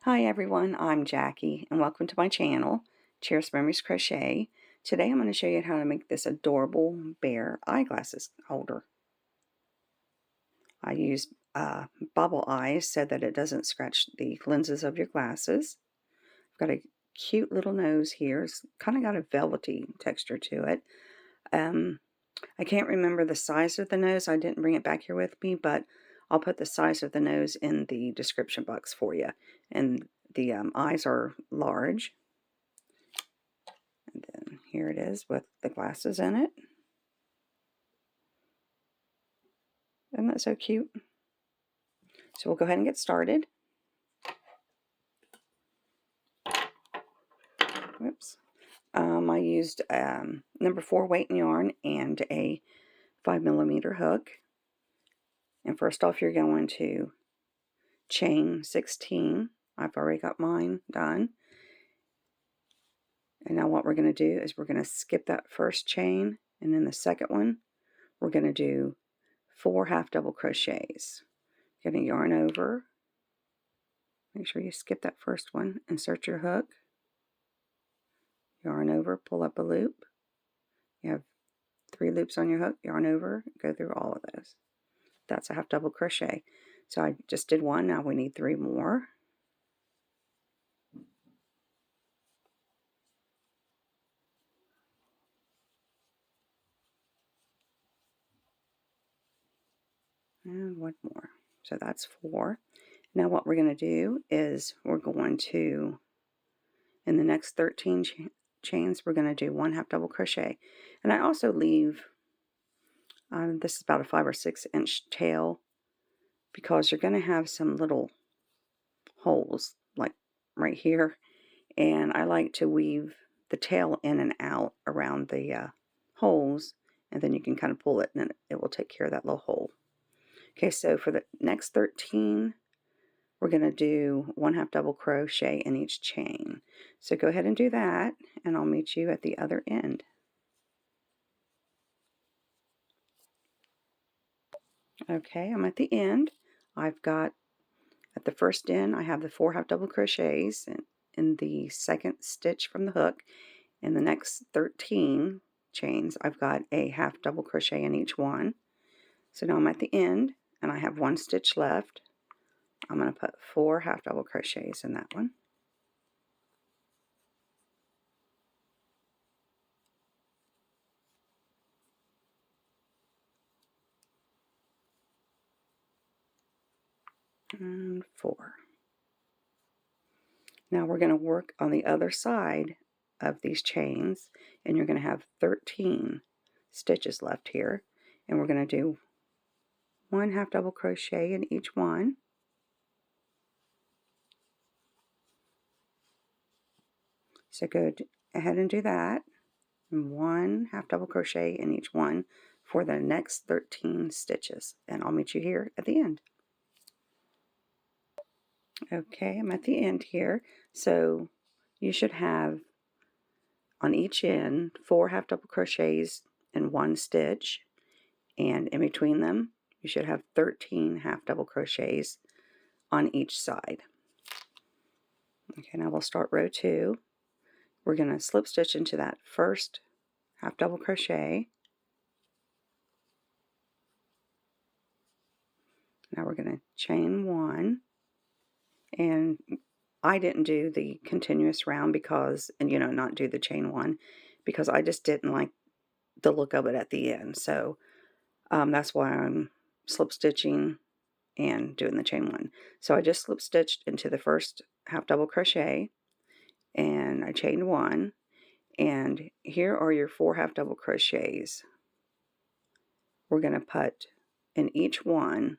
Hi everyone, I'm Jackie and welcome to my channel, Cheers Memories Crochet. Today I'm going to show you how to make this adorable bear eyeglasses holder. I use bobble eyes so that it doesn't scratch the lenses of your glasses. I've got a cute little nose here. It's kind of got a velvety texture to it. I can't remember the size of the nose. I didn't bring it back here with me, but I'll put the size of the nose in the description box for you. And the eyes are large. And then here it is with the glasses in it. Isn't that so cute? So we'll go ahead and get started. Whoops. I used number 4 weight and yarn and a 5mm hook. And first off, you're going to chain 16. I've already got mine done. And now what we're going to do is we're going to skip that first chain, and then the second one we're going to do 4 half double crochets. You're going to yarn over. Make sure you skip that first one, insert your hook, yarn over, pull up a loop. You have 3 loops on your hook, yarn over, go through all of those. That's a half double crochet. So I just did one, now we need 3 more. And one more. So that's 4. Now what we're going to do is we're going to, in the next 13 chains, we're going to do 1 half double crochet. And I also leave, this is about a 5 or 6 inch tail, because you're going to have some little holes like right here, and I like to weave the tail in and out around the holes, and then you can kind of pull it and it will take care of that little hole. Okay, so for the next 13 we're going to do 1 half double crochet in each chain. So go ahead and do that, and I'll meet you at the other end. Okay, I'm at the end. I've got, at the first end, I have the 4 half double crochets in the second stitch from the hook. In the next 13 chains, I've got a half double crochet in each one. So now I'm at the end, and I have 1 stitch left. I'm going to put 4 half double crochets in that one. And 4. Now we're going to work on the other side of these chains, and you're going to have 13 stitches left here, and we're going to do 1 half double crochet in each one. So go ahead and do that, and 1 half double crochet in each one for the next 13 stitches, and I'll meet you here at the end. Okay, I'm at the end here. So you should have on each end 4 half double crochets in 1 stitch, and in between them you should have 13 half double crochets on each side. Okay, now we'll start row 2. We're going to slip stitch into that first half double crochet. Now we're going to chain 1, and I didn't do the continuous round because, and not do the chain 1, because I just didn't like the look of it at the end. So that's why I'm slip stitching and doing the chain 1. So I just slip stitched into the first half double crochet, and I chained 1, and here are your 4 half double crochets. We're going to put in each one,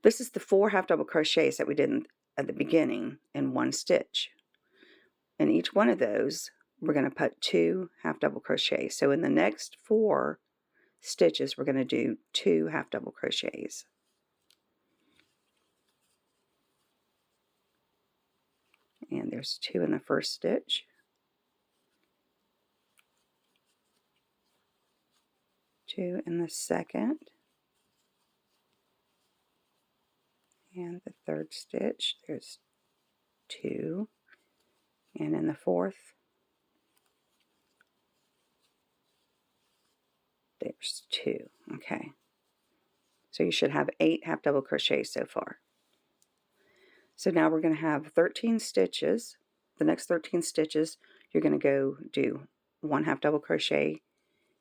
this is the 4 half double crochets that we did at the beginning in 1 stitch. In each one of those we're going to put 2 half double crochets. So in the next 4 stitches we're going to do 2 half double crochets. And there's 2 in the first stitch, 2 in the second, and the third stitch there's 2, and in the fourth there's 2. Okay, so you should have 8 half double crochets so far. So now we're going to have 13 stitches. The next 13 stitches you're going to go do 1 half double crochet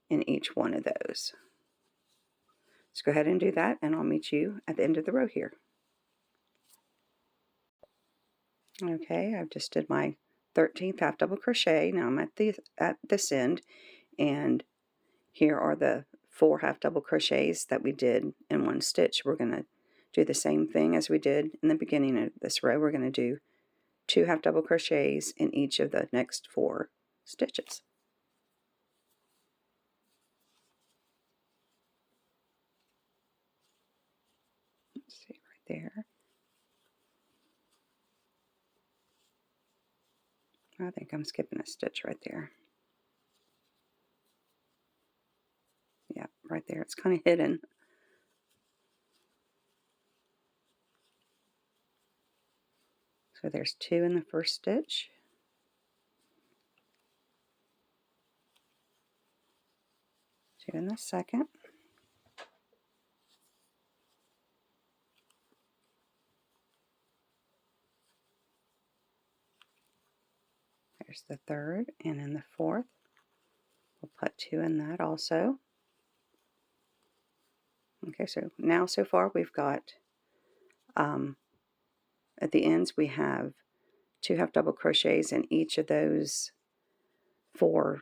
in each one of those. So go ahead and do that, and I'll meet you at the end of the row here. Okay, I've just did my 13th half double crochet. Now I'm at this end, and here are the 4 half double crochets that we did in one stitch. We're going to do the same thing as we did in the beginning of this row. We're going to do 2 half double crochets in each of the next 4 stitches. Let's see right there. I think I'm skipping a stitch right there. Yeah, right there. It's kind of hidden. So there's 2 in the first stitch. 2 in the second. There's the third, and in the fourth we'll put 2 in that also. Okay, so now so far we've got at the ends we have 2 half double crochets in each of those 4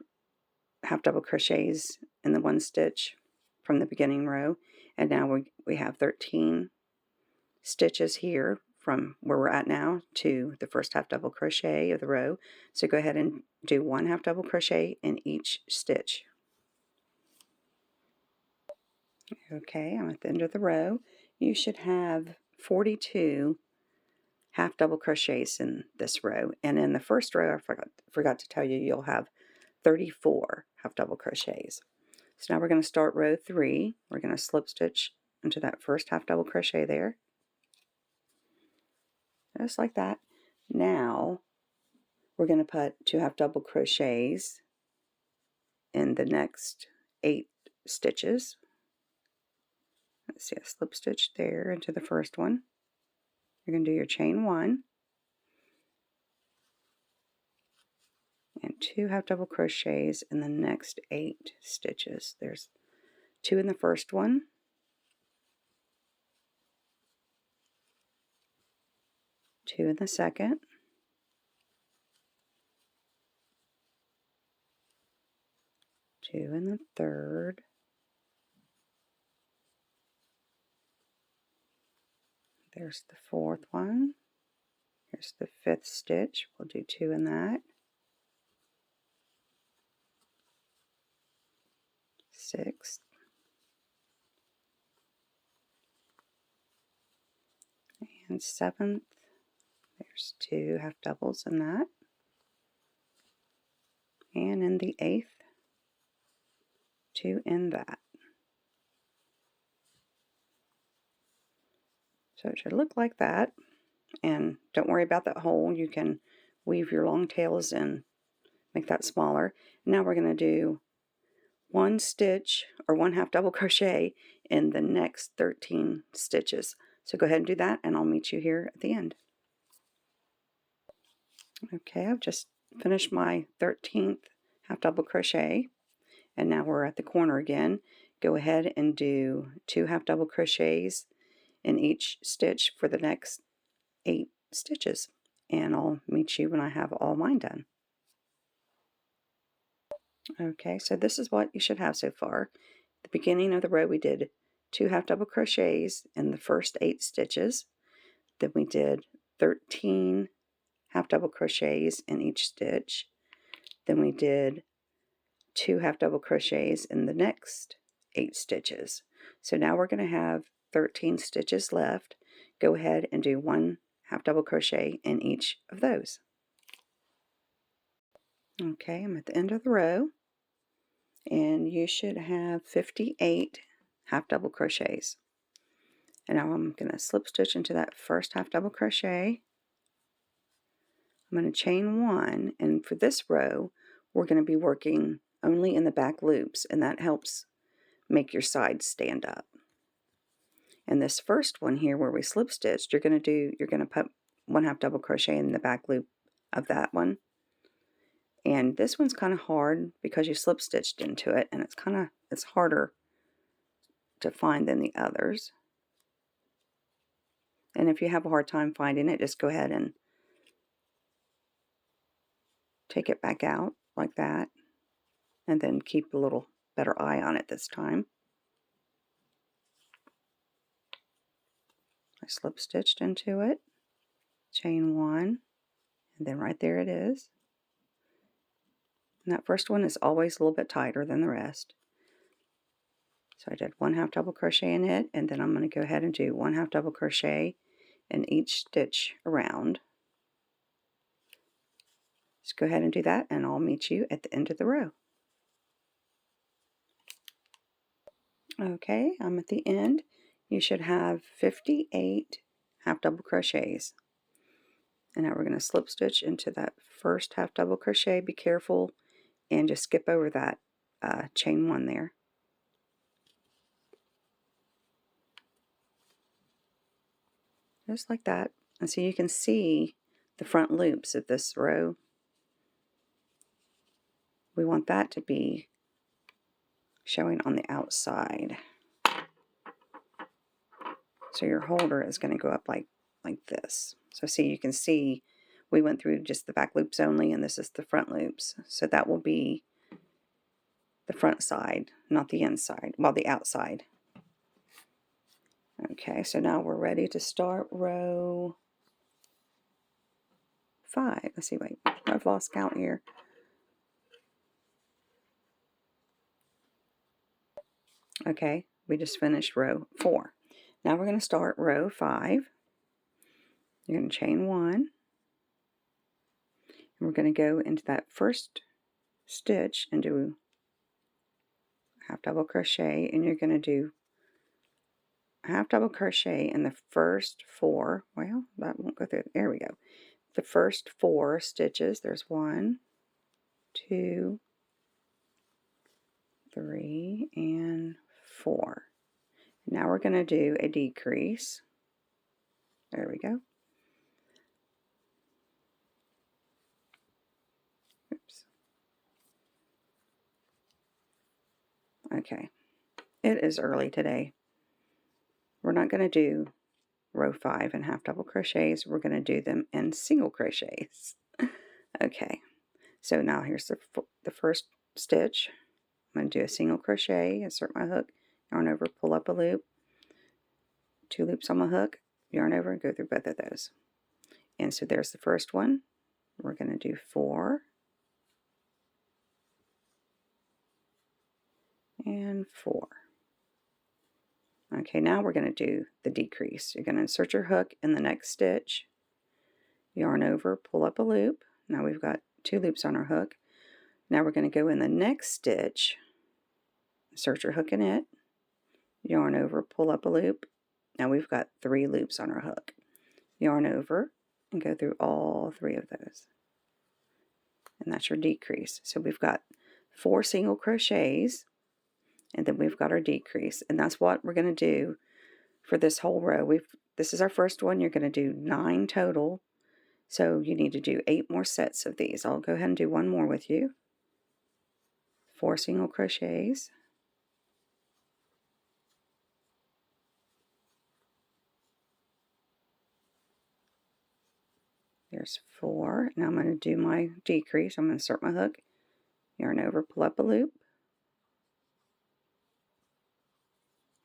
half double crochets in the one stitch from the beginning row, and now we have 13 stitches here from where we're at now to the first half double crochet of the row. So go ahead and do 1 half double crochet in each stitch. Okay, I'm at the end of the row. You should have 42 half double crochets in this row, and in the first row I forgot to tell you, you'll have 34 half double crochets. So now we're going to start row 3. We're going to slip stitch into that first half double crochet there, just like that. Now we're going to put 2 half double crochets in the next 8 stitches. Let's see, a slip stitch there into the first one. You're going to do your chain 1 and 2 half double crochets in the next 8 stitches. There's 2 in the first one, 2 in the second, 2 in the third, there's the fourth one, here's the 5th stitch, we'll do 2 in that, 6th, and 7th, there's 2 half doubles in that, and in the 8th, 2 in that. So it should look like that, and don't worry about that hole. You can weave your long tails and make that smaller. Now we're going to do 1 stitch or 1 half double crochet in the next 13 stitches. So go ahead and do that, and I'll meet you here at the end. Okay, I've just finished my 13th half double crochet, and now we're at the corner again. Go ahead and do 2 half double crochets in each stitch for the next 8 stitches, and I'll meet you when I have all mine done. Okay, so this is what you should have so far. At the beginning of the row we did 2 half double crochets in the first 8 stitches. Then we did 13 half double crochets in each stitch. Then we did 2 half double crochets in the next 8 stitches. So now we're going to have 13 stitches left. Go ahead and do 1 half double crochet in each of those. Okay, I'm at the end of the row, and you should have 58 half double crochets. And now I'm going to slip stitch into that first half double crochet. I'm going to chain 1, and for this row we're going to be working only in the back loops, and that helps make your sides stand up. And this first one here where we slip stitched, you're going to put 1 half double crochet in the back loop of that one. And this one's kind of hard because you slip stitched into it, and it's harder to find than the others. And if you have a hard time finding it, just go ahead and take it back out like that, and then keep a little better eye on it this time. I slip stitched into it, chain 1, and then right there it is. And that first one is always a little bit tighter than the rest. So I did 1 half double crochet in it, and then I'm going to go ahead and do 1 half double crochet in each stitch around. Just go ahead and do that, and I'll meet you at the end of the row. Okay, I'm at the end. You should have 58 half double crochets. And now we're going to slip stitch into that first half double crochet. Be careful and just skip over that chain 1 there. Just like that. And so you can see the front loops of this row. We want that to be showing on the outside. So your holder is going to go up like this. So see, you can see we went through just the back loops only, and this is the front loops. So that will be the front side, not the inside, well, the outside. Okay, so now we're ready to start row 5. Let's see, wait, I've lost count here. Okay, we just finished row 4. Now we're going to start row 5. You're going to chain 1. And we're going to go into that first stitch and do half double crochet, and you're going to do half double crochet in the first 4. Well, that won't go through. There we go. The first 4 stitches. There's 1, 2, 3, and 4. Now we're going to do a decrease. There we go. Oops. Okay. It is early today. We're not going to do row 5 in half double crochets. We're going to do them in single crochets. Okay. So now here's the first stitch. I'm going to do a single crochet, insert my hook, yarn over, pull up a loop, 2 loops on my hook, yarn over, and go through both of those. And so there's the first one. We're going to do 4 and 4. Okay, now we're going to do the decrease. You're going to insert your hook in the next stitch, yarn over, pull up a loop. Now we've got 2 loops on our hook. Now we're going to go in the next stitch, insert your hook in it, yarn over, pull up a loop. Now we've got 3 loops on our hook. Yarn over and go through all 3 of those. And that's your decrease. So we've got 4 single crochets, and then we've got our decrease. And that's what we're going to do for this whole row. This is our first one. You're going to do 9 total. So you need to do 8 more sets of these. I'll go ahead and do one more with you. 4 single crochets. There's 4. Now I'm going to do my decrease. I'm going to insert my hook, yarn over, pull up a loop.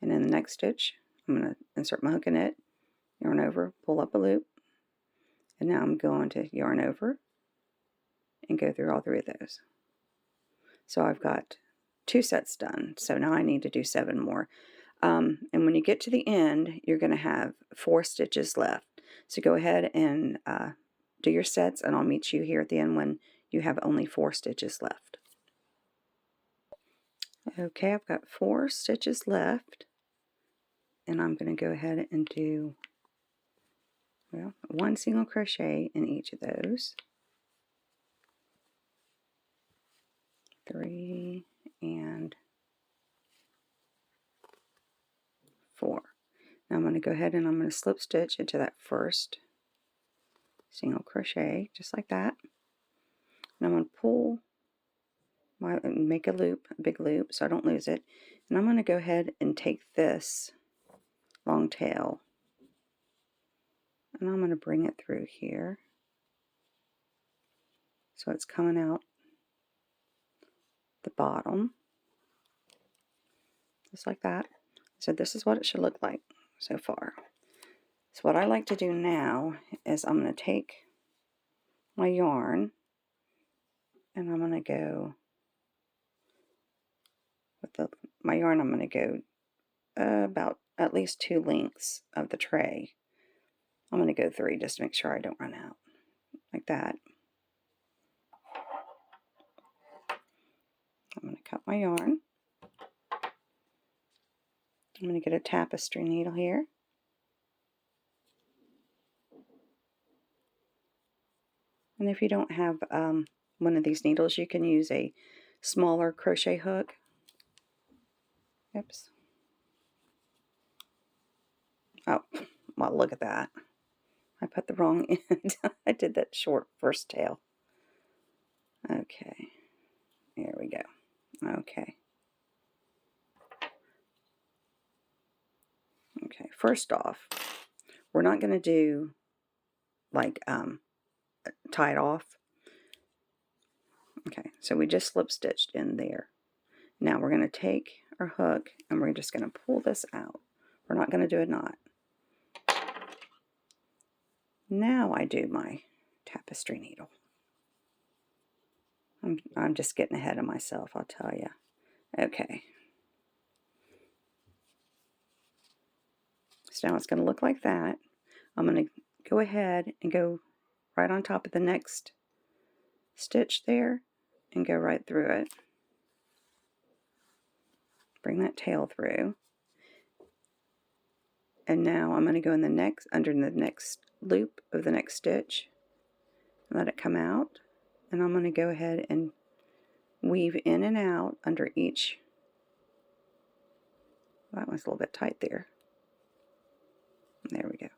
And in the next stitch, I'm going to insert my hook in it, yarn over, pull up a loop. And now I'm going to yarn over and go through all 3 of those. So I've got 2 sets done. So now I need to do 7 more. And when you get to the end, you're going to have 4 stitches left. So go ahead and do your sets, and I'll meet you here at the end when you have only 4 stitches left. Okay, I've got 4 stitches left. and I'm going to go ahead and do, well, 1 single crochet in each of those. 3 and 4. Now I'm going to go ahead and I'm going to slip stitch into that first single crochet, just like that. And I'm going to pull make a loop, a big loop, so I don't lose it. And I'm going to go ahead and take this long tail, and I'm going to bring it through here, so it's coming out the bottom, just like that. So this is what it should look like so far. So what I like to do now is I'm going to take my yarn, and I'm going to go with my yarn, I'm going to go about at least 2 lengths of the tray. I'm going to go 3 just to make sure I don't run out, like that. I'm going to cut my yarn. I'm going to get a tapestry needle here. And if you don't have one of these needles, you can use a smaller crochet hook. Oops. Oh, well, look at that. I put the wrong end. I did that short first tail. Okay. There we go. Okay. Okay. First off, we're not going to do like tie it off. Okay. So we just slip stitched in there. Now we're going to take our hook and we're just going to pull this out. We're not going to do a knot. Now I do my tapestry needle. I'm just getting ahead of myself, I'll tell you. Okay. So now it's going to look like that. I'm going to go ahead and go right on top of the next stitch there and go right through it. Bring that tail through. And now I'm going to go in the next, under the next loop of the next stitch. Let it come out. And I'm going to go ahead and weave in and out under each. That was a little bit tight there. There we go.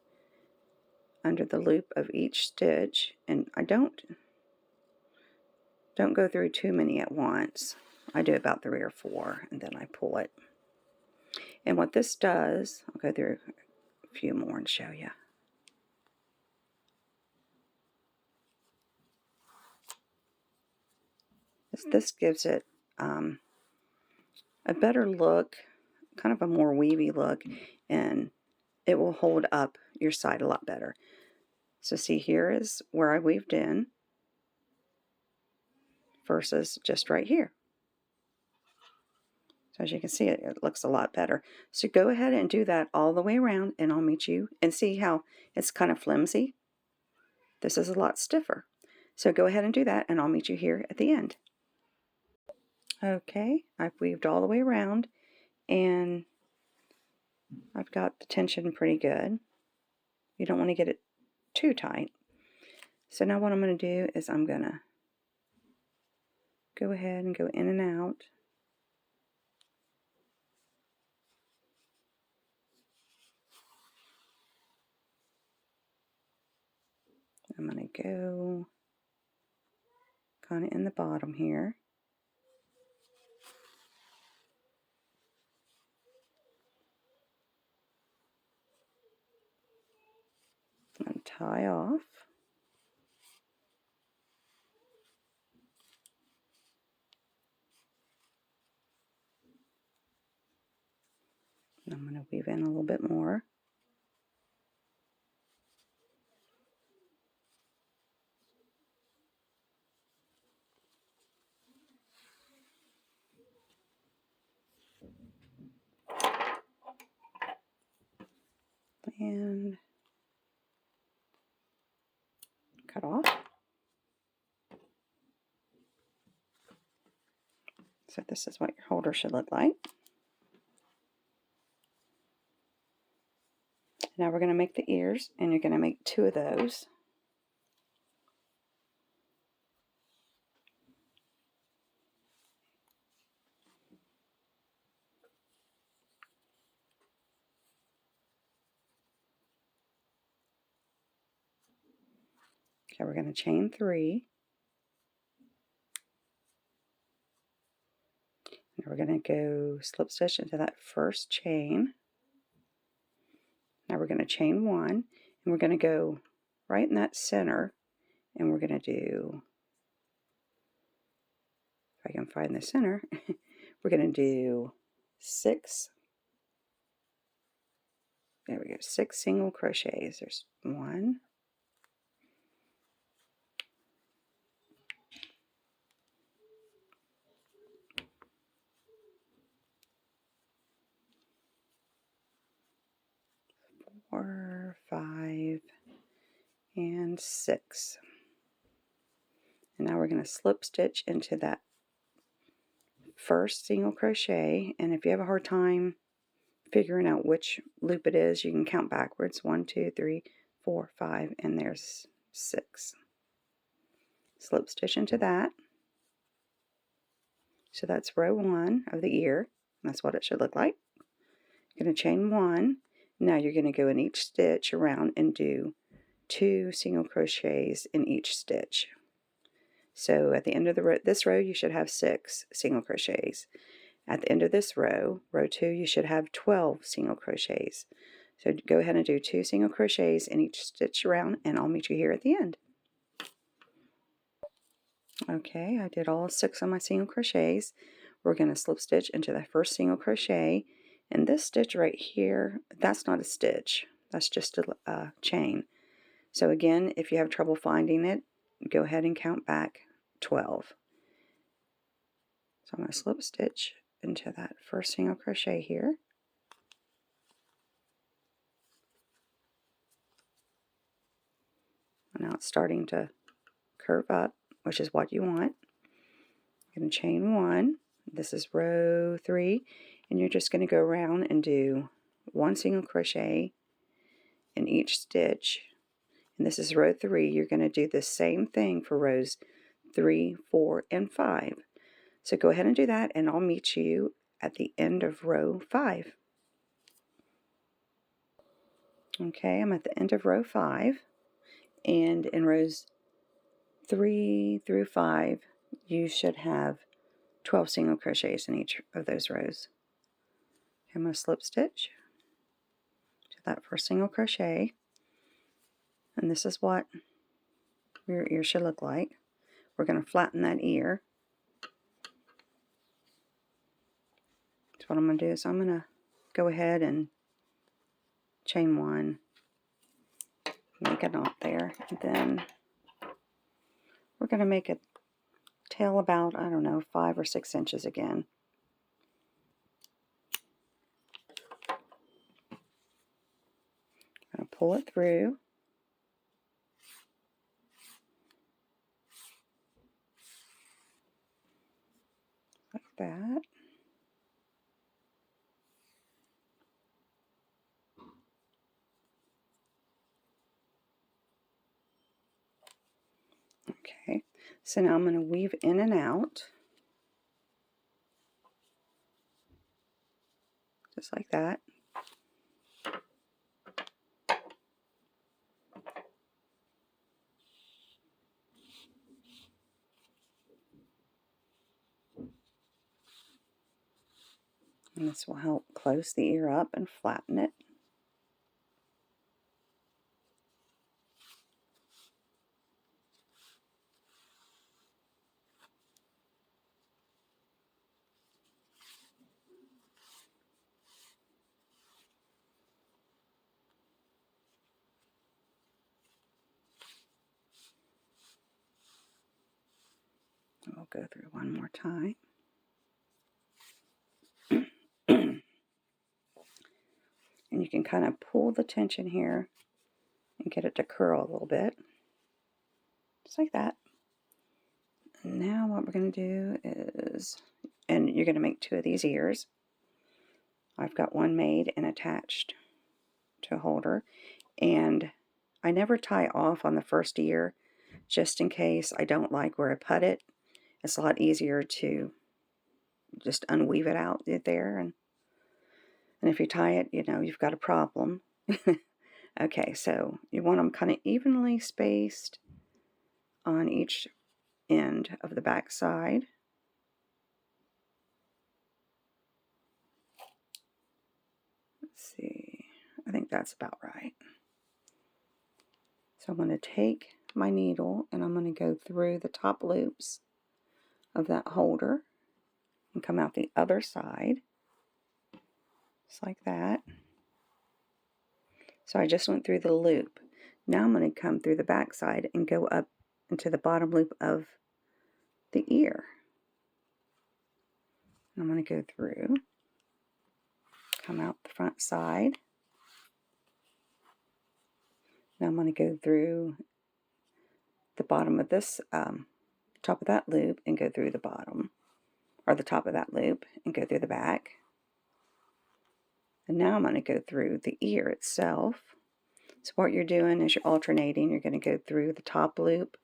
Under the loop of each stitch, and I don't go through too many at once. I do about 3 or 4 and then I pull it. And what this does, I'll go through a few more and show you. This gives it a better look, kind of a more weavy look, and it will hold up your side a lot better. So see, here is where I weaved in versus just right here. So as you can see, it looks a lot better. So go ahead and do that all the way around, and I'll meet you, and see how it's kind of flimsy. This is a lot stiffer. So go ahead and do that, and I'll meet you here at the end. Okay, I've weaved all the way around, and I've got the tension pretty good. You don't want to get it too tight. So now what I'm going to do is I'm going to go ahead and go in and out. I'm going to go kind of in the bottom here. And tie off. I'm going to weave in a little bit more. And cut off. So this is what your holder should look like. Now we're going to make the ears, and you're going to make 2 of those. Okay, we're going to chain 3. Now we're going to go slip stitch into that first chain. Now we're going to chain 1, and we're going to go right in that center, and we're going to do, if I can find the center, we're going to do 6, there we go, 6 single crochets. There's 1, 4, 5, and 6. And now we're going to slip stitch into that first single crochet, and if you have a hard time figuring out which loop it is, you can count backwards. 1, 2, 3, 4, 5, and there's 6. Slip stitch into that. So that's row 1 of the ear. That's what it should look like. You're going to chain 1. Now you're going to go in each stitch around and do 2 single crochets in each stitch. So at the end of this row, you should have 6 single crochets. At the end of this row, row 2, you should have 12 single crochets. So go ahead and do 2 single crochets in each stitch around, and I'll meet you here at the end. Okay, I did all 6 of my single crochets. We're going to slip stitch into the first single crochet, and this stitch right here, that's not a stitch, that's just a chain. So again, if you have trouble finding it, go ahead and count back 12. So I'm going to slip stitch into that first single crochet here. Now it's starting to curve up, which is what you want. You're going to chain 1. This is row 3, and you're just going to go around and do 1 single crochet in each stitch. And this is row 3. You're going to do the same thing for rows 3, 4, and 5. So go ahead and do that, and I'll meet you at the end of row 5. Okay, I'm at the end of row 5, and in rows 3 through 5, you should have 12 single crochets in each of those rows. I'm going to slip stitch to that first single crochet, and this is what your ear should look like. We're going to flatten that ear. So what I'm going to do is I'm going to go ahead and chain 1, make a knot there, and then we're going to make a tail about, I don't know, 5 or 6 inches again. I'm going to pull it through. Like that. Okay, so now I'm going to weave in and out, just like that. And this will help close the ear up and flatten it. We'll go through one more time. And you can kind of pull the tension here and get it to curl a little bit. Just like that. And now what we're going to do is, and you're going to make 2 of these ears. I've got one made and attached to hold her. And I never tie off on the first ear, just in case I don't like where I put it. It's a lot easier to just unweave it out there. And if you tie it, you've got a problem. Okay, so you want them kind of evenly spaced on each end of the back side. Let's see, I think that's about right. So I'm going to take my needle and I'm going to go through the top loops of that holder and come out the other side, just like that. So I just went through the loop. Now I'm going to come through the back side and go up into the bottom loop of the ear. I'm going to go through, come out the front side. Now I'm going to go through the bottom of this, top of that loop, and go through the bottom, or the top of that loop, and go through the back. And now I'm going to go through the ear itself. So what you're doing is you're alternating. You're going to go through the top loop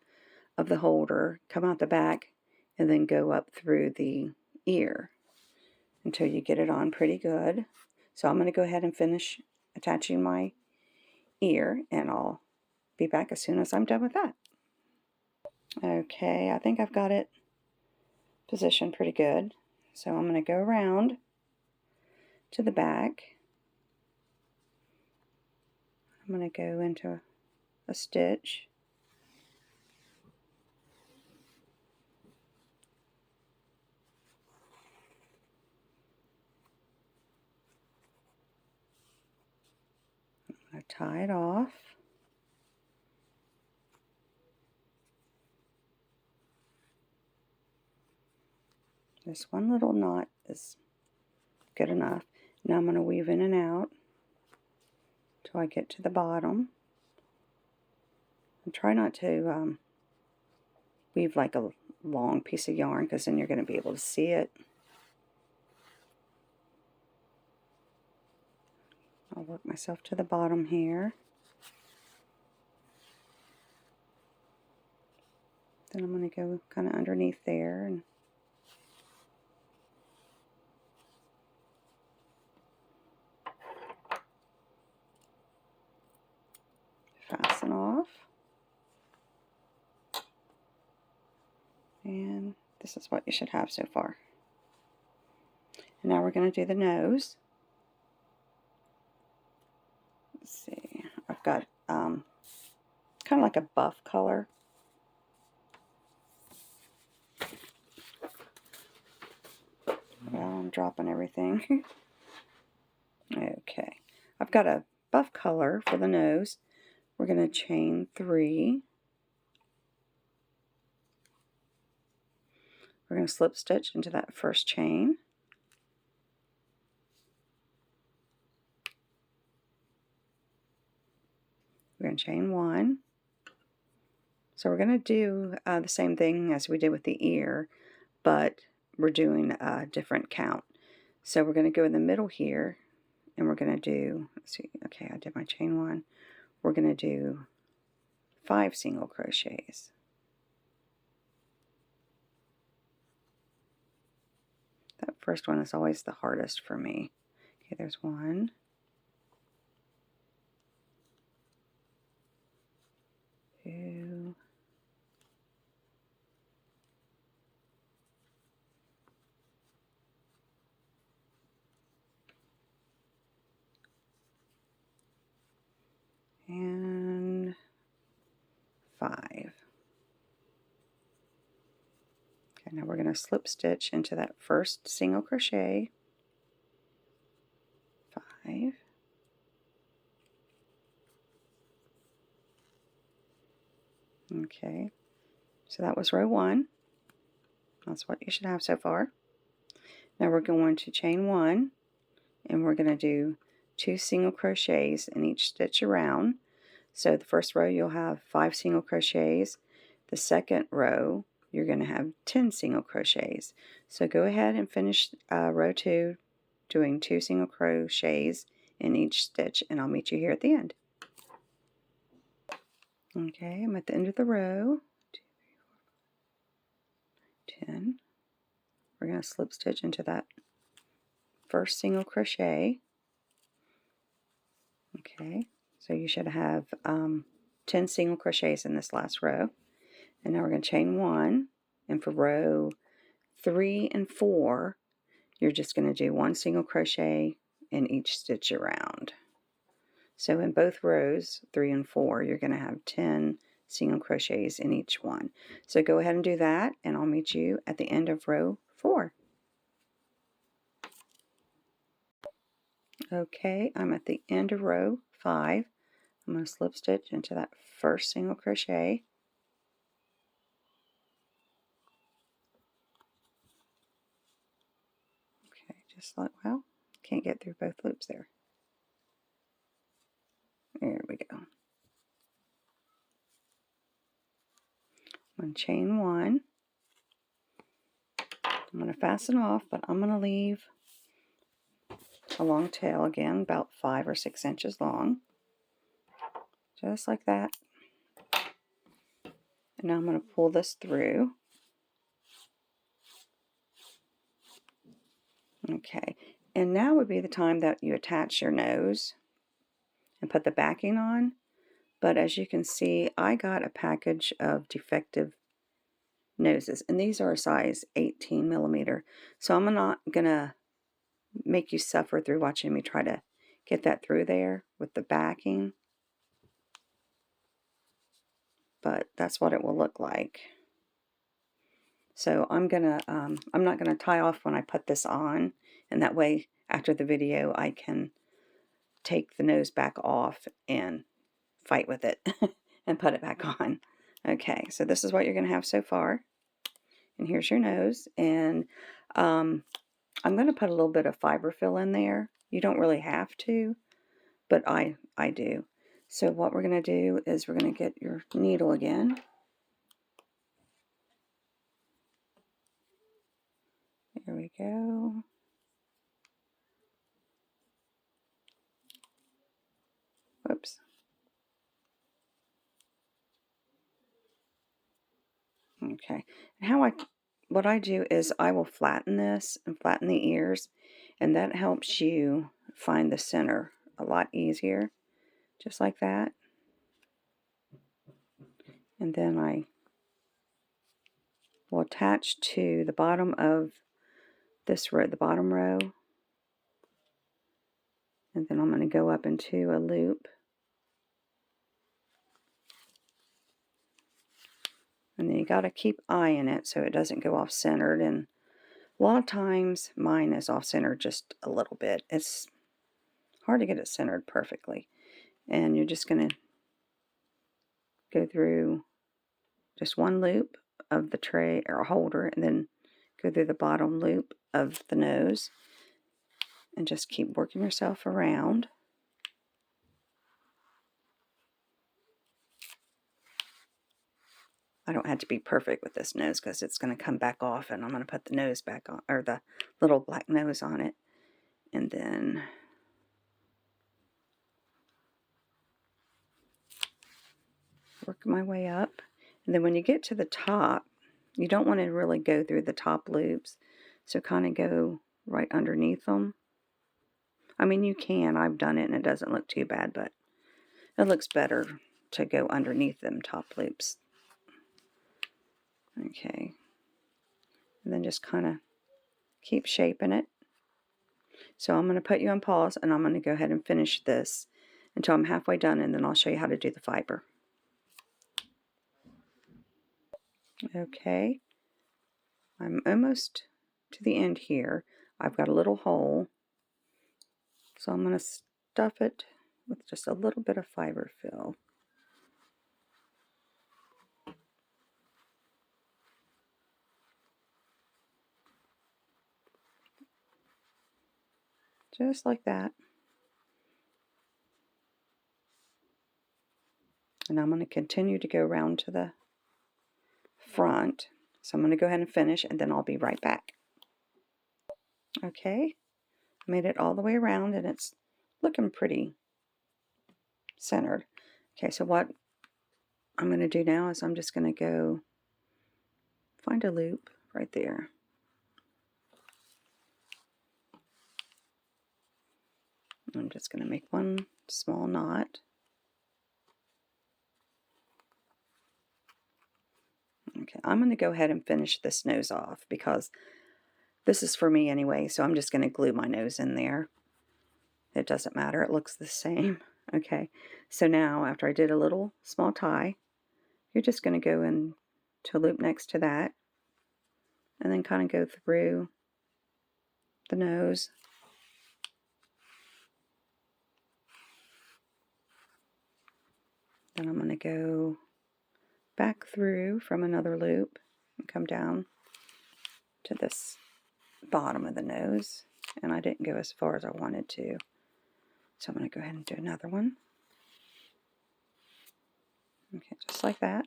of the holder, come out the back, and then go up through the ear until you get it on pretty good. So I'm going to go ahead and finish attaching my ear, and I'll be back as soon as I'm done with that. Okay, I think I've got it positioned pretty good. So I'm going to go around to the back. I'm going to go into a stitch. I'm going to tie it off. This one little knot is good enough. Now I'm going to weave in and out till I get to the bottom. And try not to weave like a long piece of yarn, because then you're going to be able to see it. I'll work myself to the bottom here. Then I'm going to go kind of underneath there and fasten off. And this is what you should have so far. And now we're going to do the nose. Let's see, I've got kind of like a buff color. Well, I'm dropping everything. Okay, I've got a buff color for the nose. We're going to chain 3. We're going to slip stitch into that first chain. We're going to chain 1. So we're going to do the same thing as we did with the ear, but we're doing a different count. So we're going to go in the middle here, and we're going to do, let's see, okay, I did my chain 1. We're going to do 5 single crochets. That first one is always the hardest for me. Okay, there's 1. 2. 5. Okay, now we're going to slip stitch into that first single crochet. 5. Okay, so that was row 1. That's what you should have so far. Now we're going to chain 1, and we're going to do 2 single crochets in each stitch around. So the first row you'll have 5 single crochets. The second row you're going to have 10 single crochets. So go ahead and finish row 2 doing 2 single crochets in each stitch, and I'll meet you here at the end. Okay, I'm at the end of the row. 10. We're going to slip stitch into that first single crochet. Okay, so you should have 10 single crochets in this last row. And now we're going to chain 1, and for row 3 and 4, you're just going to do 1 single crochet in each stitch around. So in both rows 3 and 4, you're going to have 10 single crochets in each one. So go ahead and do that, and I'll meet you at the end of row 4. Okay, I'm at the end of row 5. I'm going to slip stitch into that first single crochet. Okay, just like, well, can't get through both loops there. There we go. I'm going to chain 1. I'm going to fasten off, but I'm going to leave a long tail again, about 5 or 6 inches long. Just like that. And now I'm going to pull this through. Okay, and now would be the time that you attach your nose and put the backing on. But as you can see, I got a package of defective noses, and these are a size 18 millimeter. So I'm not going to make you suffer through watching me try to get that through there with the backing. But that's what it will look like. So I'm not gonna tie off when I put this on, and that way after the video I can take the nose back off and fight with it and put it back on. Okay, so this is what you're gonna have so far, and here's your nose. And I'm gonna put a little bit of fiber fill in there. You don't really have to, but I do. So what we're gonna do is we're gonna get your needle again. There we go. Whoops. Okay. And what I do is I will flatten this and flatten the ears, and that helps you find the center a lot easier. Just like that. And then I will attach to the bottom of this row, the bottom row. And then I'm going to go up into a loop. And then you got to keep eyeing it so it doesn't go off centered. And a lot of times mine is off centered just a little bit. It's hard to get it centered perfectly. And you're just going to go through just one loop of the tray or holder, and then go through the bottom loop of the nose, and just keep working yourself around. I don't have to be perfect with this nose because it's going to come back off, and I'm going to put the nose back on, or the little black nose on it, and then work my way up. And then when you get to the top, you don't want to really go through the top loops, so kind of go right underneath them. I mean, you can. I've done it and it doesn't look too bad, but it looks better to go underneath them top loops. Okay. And then just kind of keep shaping it. So I'm going to put you on pause, and I'm going to go ahead and finish this until I'm halfway done, and then I'll show you how to do the fiber. Okay. I'm almost to the end here. I've got a little hole, so I'm going to stuff it with just a little bit of fiber fill. Just like that. And I'm going to continue to go around to the front. So I'm going to go ahead and finish, and then I'll be right back. Okay, I made it all the way around, and it's looking pretty centered. Okay, so what I'm going to do now is I'm just going to go find a loop right there. I'm just going to make one small knot. Okay, I'm going to go ahead and finish this nose off because this is for me anyway, so I'm just going to glue my nose in there. It doesn't matter, it looks the same. Okay, so now after I did a little small tie, you're just going to go into a loop next to that and then kind of go through the nose. Then I'm going to go back through from another loop and come down to this bottom of the nose, and I didn't go as far as I wanted to, so I'm going to go ahead and do another one. Okay, just like that.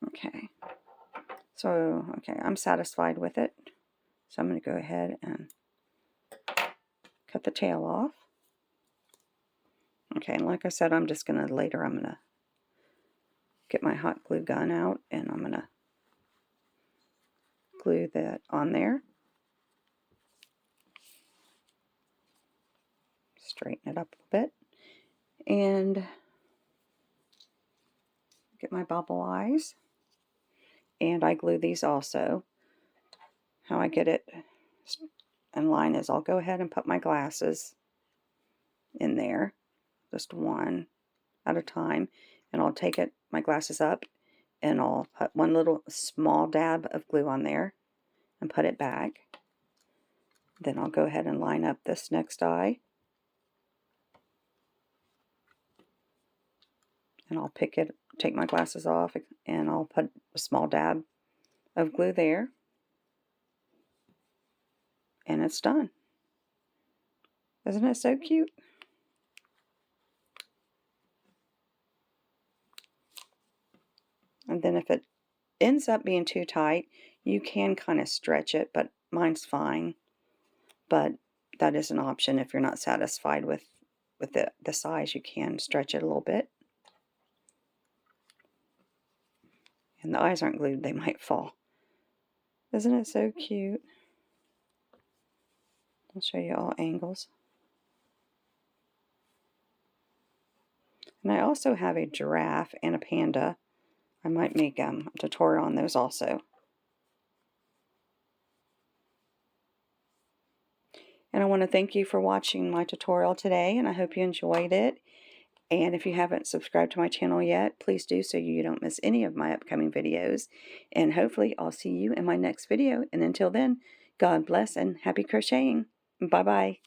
Okay, so I'm satisfied with it, so I'm going to go ahead and cut the tail off. Okay, and like I said, I'm just going to later, I'm going to get my hot glue gun out and I'm going to glue that on there. Straighten it up a bit and get my bobble eyes. And I glue these also. How I get it in line is I'll go ahead and put my glasses in there, just one at a time, and I'll take my glasses up and I'll put one little small dab of glue on there and put it back. Then I'll go ahead and line up this next eye, and I'll take my glasses off, and I'll put a small dab of glue there, and it's done. Isn't it so cute? And then if it ends up being too tight, you can kind of stretch it, but mine's fine. But that is an option if you're not satisfied with the size. You can stretch it a little bit. And the eyes aren't glued, they might fall. Isn't it so cute? I'll show you all angles. And I also have a giraffe and a panda. I might make a tutorial on those also. And I want to thank you for watching my tutorial today, and I hope you enjoyed it. And if you haven't subscribed to my channel yet, please do so you don't miss any of my upcoming videos. And hopefully I'll see you in my next video. And until then, God bless and happy crocheting. Bye-bye.